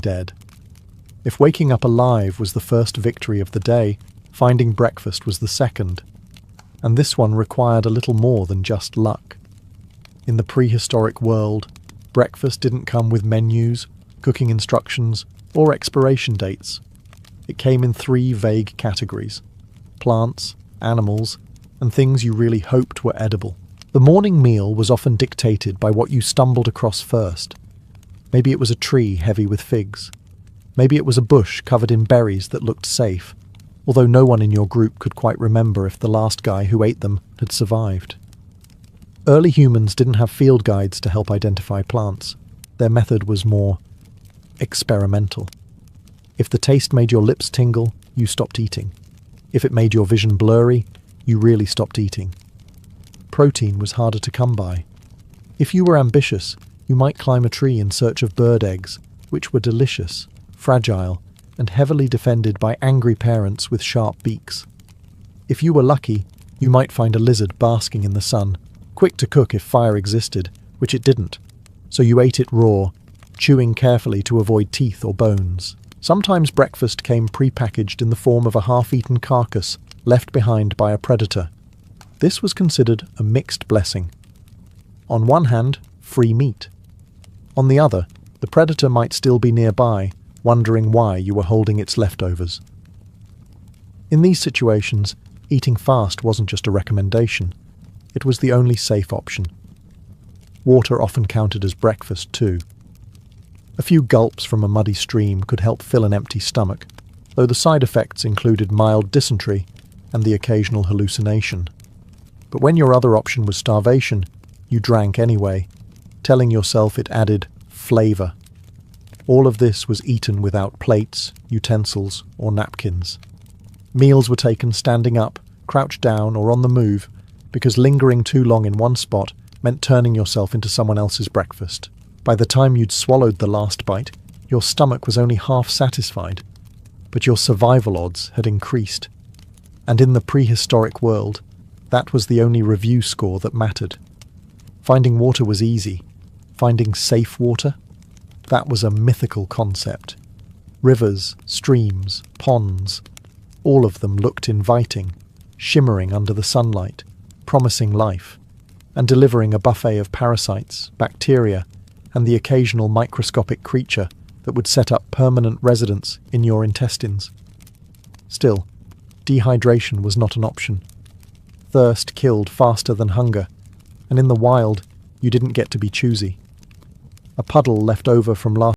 dead. If waking up alive was the first victory of the day, finding breakfast was the second. And this one required a little more than just luck. In the prehistoric world, breakfast didn't come with menus, cooking instructions, or expiration dates. It came in 3 vague categories: plants, animals, and things you really hoped were edible. The morning meal was often dictated by what you stumbled across first. Maybe it was a tree heavy with figs. Maybe it was a bush covered in berries that looked safe, although no one in your group could quite remember if the last guy who ate them had survived. Early humans didn't have field guides to help identify plants. Their method was more experimental. If the taste made your lips tingle, you stopped eating. If it made your vision blurry, you really stopped eating. Protein was harder to come by. If you were ambitious, you might climb a tree in search of bird eggs, which were delicious, fragile, and heavily defended by angry parents with sharp beaks. If you were lucky, you might find a lizard basking in the sun, quick to cook if fire existed, which it didn't, so you ate it raw, chewing carefully to avoid teeth or bones. Sometimes breakfast came pre-packaged in the form of a half-eaten carcass left behind by a predator. This was considered a mixed blessing. On one hand, free meat. On the other, the predator might still be nearby, wondering why you were holding its leftovers. In these situations, eating fast wasn't just a recommendation. It was the only safe option. Water often counted as breakfast too. A few gulps from a muddy stream could help fill an empty stomach, though the side effects included mild dysentery and the occasional hallucination. But when your other option was starvation, you drank anyway, telling yourself it added flavor. All of this was eaten without plates, utensils, or napkins. Meals were taken standing up, crouched down, or on the move, because lingering too long in one spot meant turning yourself into someone else's breakfast. By the time you'd swallowed the last bite, your stomach was only half satisfied, but your survival odds had increased. And in the prehistoric world, that was the only review score that mattered. Finding water was easy. Finding safe water? That was a mythical concept. Rivers, streams, ponds, all of them looked inviting, shimmering under the sunlight, promising life, and delivering a buffet of parasites, bacteria, and the occasional microscopic creature that would set up permanent residence in your intestines. Still, dehydration was not an option. Thirst killed faster than hunger, and in the wild, you didn't get to be choosy. A puddle left over from last